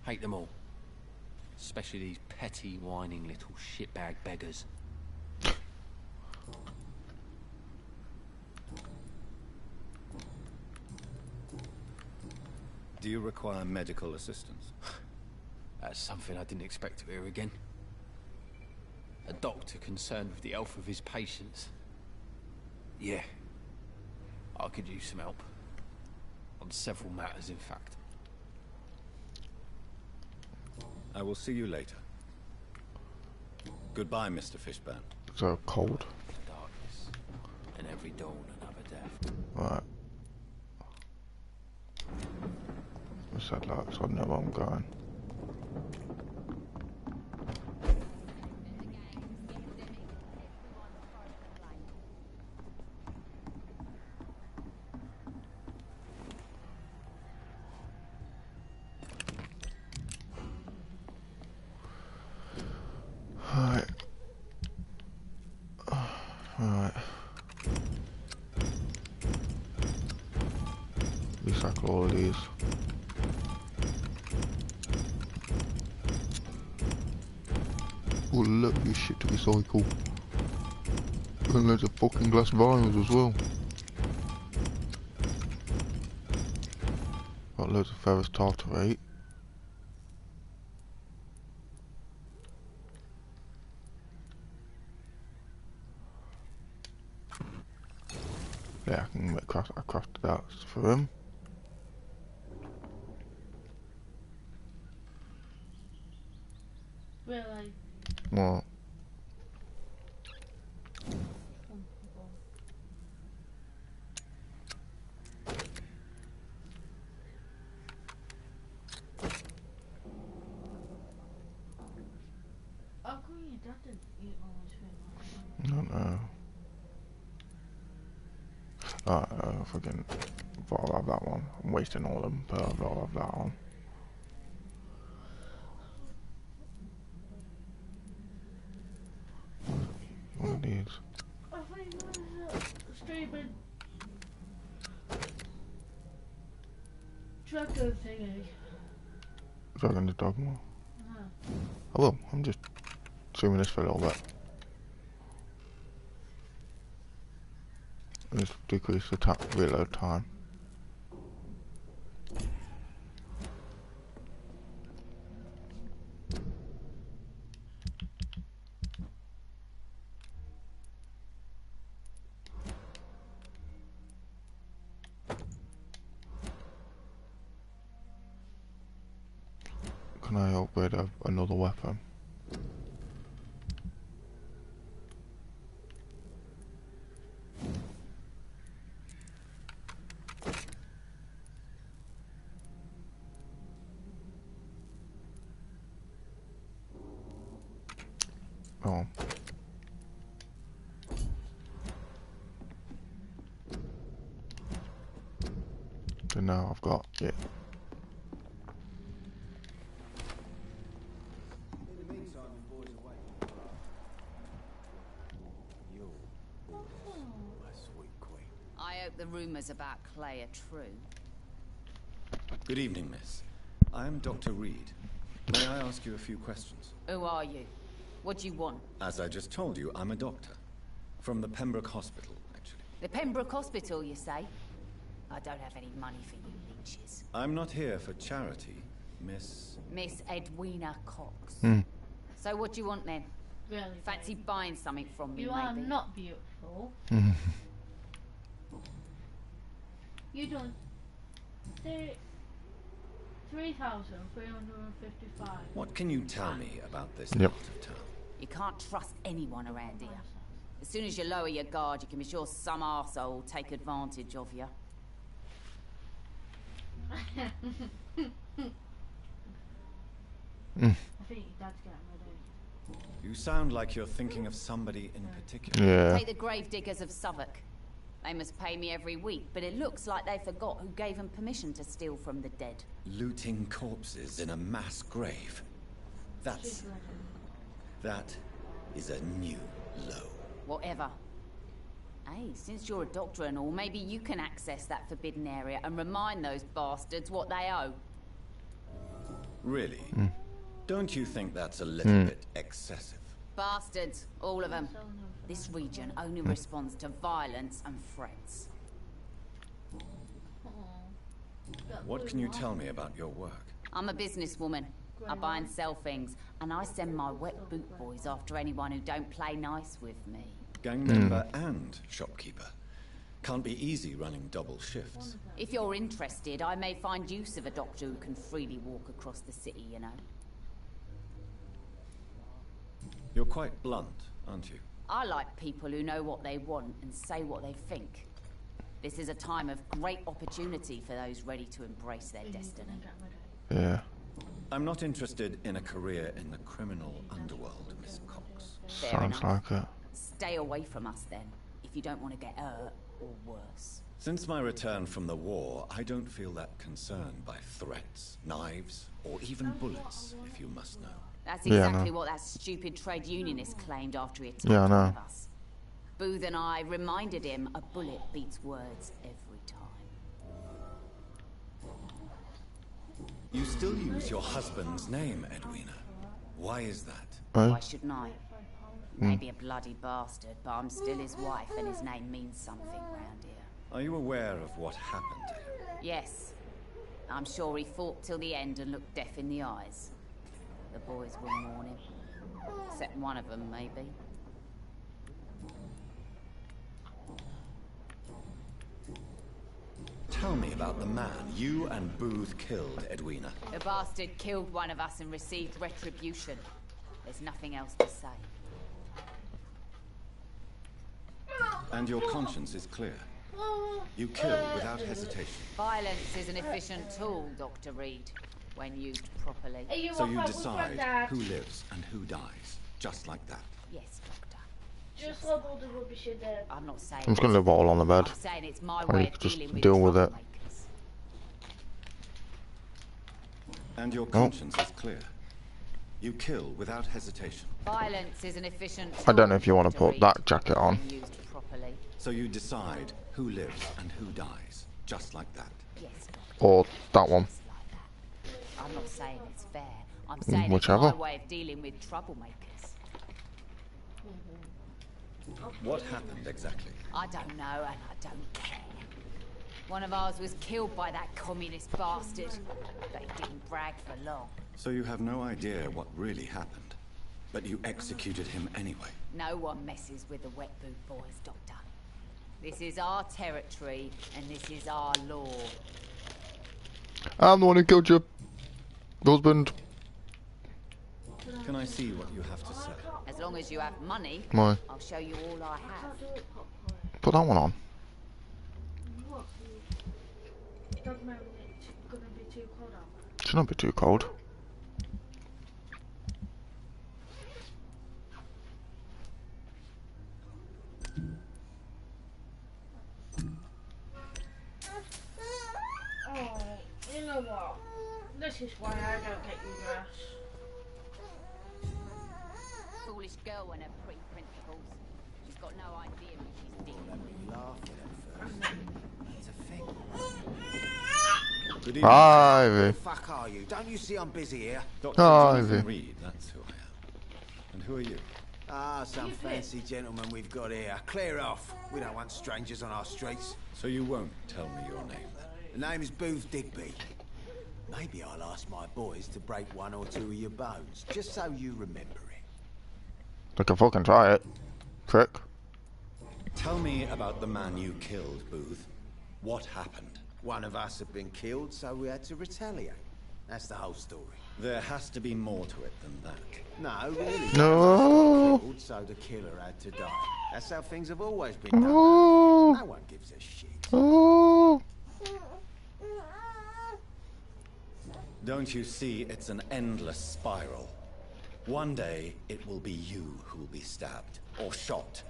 Hate them all. Especially these petty, whining little shitbag beggars. Do you require medical assistance? That's something I didn't expect to hear again. A doctor concerned with the health of his patients. Yeah. I could use some help. On several matters, in fact. I will see you later. Goodbye, Mr. Fishburne. So cold. Darkness. And every dawn another death. Right. What's that like? So I know where I'm going. Alright. Alright. Recycle all of these. Oh, look, this shit to recycle. And loads of fucking glass vials as well. Got loads of ferrous tartarate. Yeah, I can make I crafted that for him. Really? What? How come your dad didn't eat all his food? I don't know. Fucking. I'll have that one. I'm wasting all of them, but I'll have that one. One of these. I think there's a stupid dragon thingy. Dragon the dogma. No. I will. I'm just zooming this for a little bit. Just decrease the reload time. Can I upgrade another weapon? Oh. So now I've got it. I hope the rumors about Clay are true. Good evening, miss. I'm Dr. Reed. May I ask you a few questions? Who are you? What do you want? As I just told you, I'm a doctor. From the Pembroke Hospital, actually. The Pembroke Hospital, you say? I don't have any money for you leeches. I'm not here for charity, Miss... Miss Edwina Cox. Hmm. So what do you want then? Really? Fancy buying something from me, You maybe? are not beautiful. You don't. 3,355. What can you tell me about this Yep. part of town? You can't trust anyone around here. As soon as you lower your guard, you can be sure some arsehole will take advantage of you. I think your dad's getting ready. You sound like you're thinking of somebody in particular. Yeah. Take the gravediggers of Southwark. They must pay me every week, but it looks like they forgot who gave them permission to steal from the dead. Looting corpses in a mass grave. That is a new low. Whatever. Hey, since you're a doctor and all, maybe you can access that forbidden area and remind those bastards what they owe. Really? Don't you think that's a little bit excessive? Bastards, all of them. This region only responds to violence and threats. What can you tell me about your work? I'm a businesswoman. I buy and sell things, and I send my wet boot boys after anyone who don't play nice with me. Gang member and shopkeeper. Can't be easy running double shifts. If you're interested, I may find use of a doctor who can freely walk across the city, you know. You're quite blunt, aren't you? I like people who know what they want and say what they think. This is a time of great opportunity for those ready to embrace their destiny. Yeah. I'm not interested in a career in the criminal underworld, Miss Cox. Sounds like it. Stay away from us then, if you don't want to get hurt or worse. Since my return from the war, I don't feel that concerned by threats, knives, or even bullets, if you must know. That's exactly what that stupid trade unionist claimed after he attacked one of us. Booth and I reminded him a bullet beats words every time. You still use your husband's name, Edwina. Why is that? Why shouldn't I? Maybe a bloody bastard, but I'm still his wife and his name means something round here. Are you aware of what happened to him? Yes. I'm sure he fought till the end and looked death in the eyes. The boys will mourn him. Except one of them, maybe. Tell me about the man you and Booth killed, Edwina. The bastard killed one of us and received retribution. There's nothing else to say. And your conscience is clear. You kill without hesitation. Violence is an efficient tool, Dr. Reed, when used properly. So you decide who lives and who dies, just like that. Yes, Doctor. Just love all the rubbish in there. I'm not saying I'm just gonna leave it all on the bed. I'm saying it's my Or way you of could just dealing with deal with it. troublemakers. And your conscience is clear. You kill without hesitation. Violence is an efficient tool, I don't know if you want to Dr. put Reed, that jacket on. when used properly. So you decide who lives and who dies, just like that. Yes, Doctor. Or that one. Just like that. I'm not saying it's fair. I'm saying whichever. it's my way of dealing with troublemakers. What happened exactly? I don't know, and I don't care. One of ours was killed by that communist bastard, but he didn't brag for long. So you have no idea what really happened, but you executed him anyway. No one messes with the wet boot boys, Doctor. This is our territory, and this is our law. I'm the one who killed your husband. Can I see what you have to say? As long as you have money, Why? I'll show you all I have. Put that one on. Should not be too cold. This is why I don't get you dress. Foolish girl and her pre-principles. She's got no idea who she's dealing with. It's a thing. Good evening. Ivy. Who the fuck are you? Don't you see I'm busy here? Dr. Ivy. Jonathan Reed, that's who I am. And who are you? Ah, some fancy gentleman we've got here. Clear off. We don't want strangers on our streets. So you won't tell me your name, then? The name is Booth Digby. Maybe I'll ask my boys to break one or two of your bones, just so you remember it. They can fucking try it. Prick. Tell me about the man you killed, Booth. What happened? One of us had been killed, so we had to retaliate. That's the whole story. There has to be more to it than that. No, really. No. Killed, so the killer had to die. That's how things have always been done. Oh. No one gives a shit. Oh. Don't you see, it's an endless spiral. One day, it will be you who will be stabbed, or shot,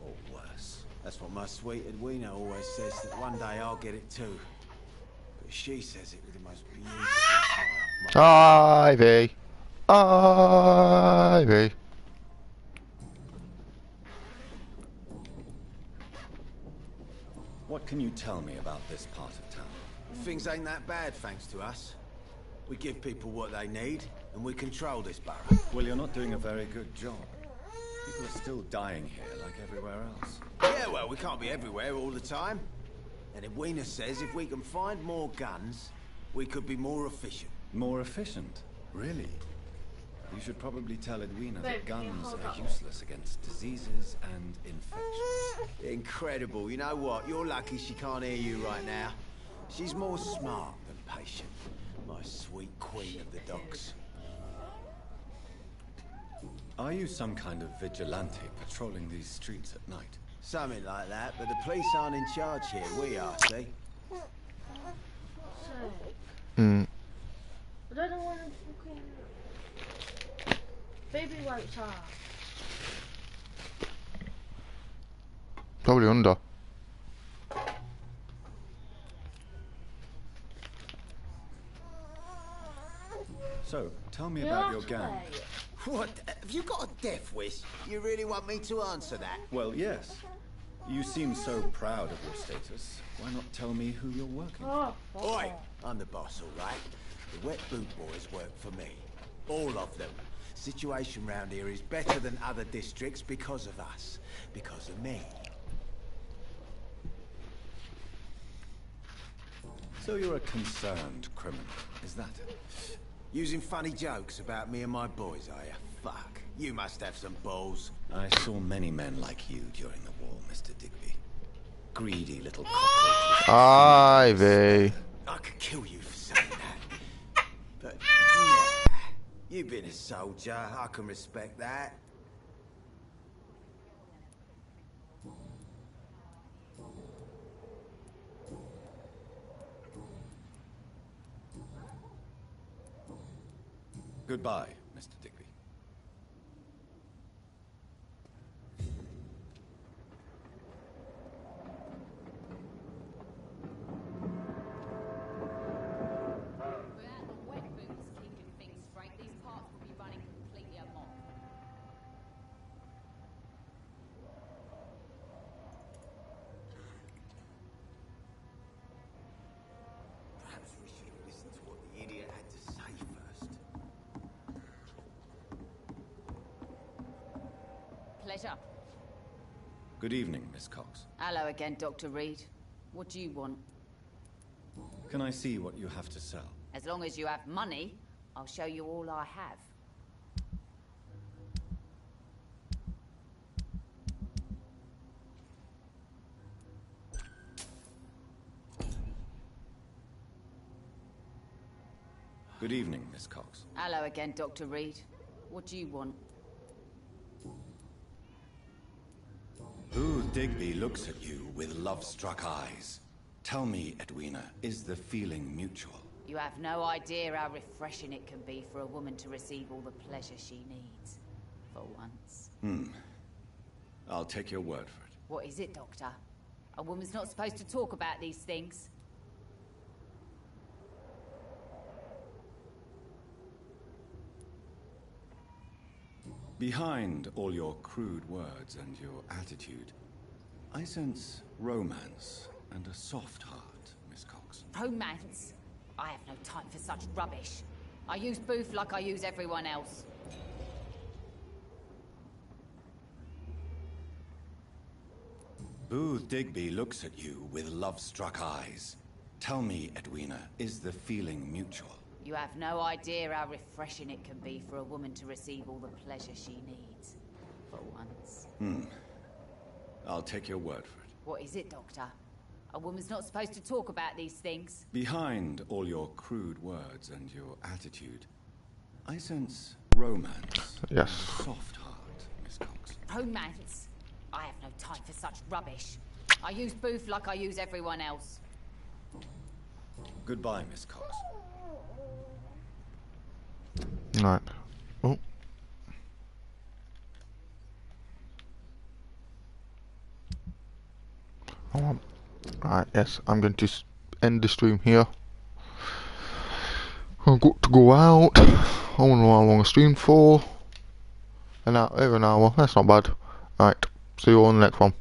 or worse. That's what my sweet Edwina always says, that one day I'll get it too. But she says it with the most beautiful smile. Ivy. Ivy. What can you tell me about this part of town? Things ain't that bad, thanks to us. We give people what they need, and we control this borough. Well, you're not doing a very good job. People are still dying here, like everywhere else. Yeah, well, we can't be everywhere all the time. And Edwina says if we can find more guns, we could be more efficient. More efficient? Really? You should probably tell Edwina that guns are useless against diseases and infections. Incredible. You know what? You're lucky she can't hear you right now. She's more smart than patient. My sweet queen of the docks. Are you some kind of vigilante patrolling these streets at night? Something like that, but the police aren't in charge here. We are, see? Hmm. I don't know what I'm fucking... Baby wipes are. Probably under. So, tell me about your gang. What? Have you got a death wish? You really want me to answer that? Well, yes. You seem so proud of your status. Why not tell me who you're working for? Oi! I'm the boss, all right? The Wet Boot Boys work for me. All of them. Situation round here is better than other districts because of us. Because of me. So you're a concerned criminal, is that it? Using funny jokes about me and my boys, are you? Fuck. You must have some balls. I saw many men like you during the war, Mr. Digby. Greedy little cockroaches. Ivy. I could kill you for saying that. But, yeah. You've been a soldier. I can respect that. Goodbye, Mr. Digby. Without the wet boots keeping things straight, these parts will be running completely amok. Perhaps we should have listened to what the idiot had to say first. Pleasure. Good evening, Miss Cox. Hello again, Dr. Reed. What do you want? Can I see what you have to sell? As long as you have money, I'll show you all I have. Good evening, Miss Cox. Hello again, Dr. Reed. What do you want? Booth Digby looks at you with love-struck eyes. Tell me, Edwina, is the feeling mutual? You have no idea how refreshing it can be for a woman to receive all the pleasure she needs. For once. I'll take your word for it. What is it, Doctor? A woman's not supposed to talk about these things. Behind all your crude words and your attitude, I sense romance and a soft heart, Miss Cox. Romance? I have no time for such rubbish. I use Booth like I use everyone else. Booth Digby looks at you with love-struck eyes. Tell me, Edwina, is the feeling mutual? You have no idea how refreshing it can be for a woman to receive all the pleasure she needs. For once. I'll take your word for it. What is it, Doctor? A woman's not supposed to talk about these things. Behind all your crude words and your attitude, I sense romance. Yes. And a soft heart, Miss Cox. Romance? I have no time for such rubbish. I use Booth like I use everyone else. Goodbye, Miss Cox. Right. Oh. Right, yes, I'm going to end the stream here. I've got to go out. I wonder how long I streamed for. Over an hour, that's not bad. Right, see you on the next one.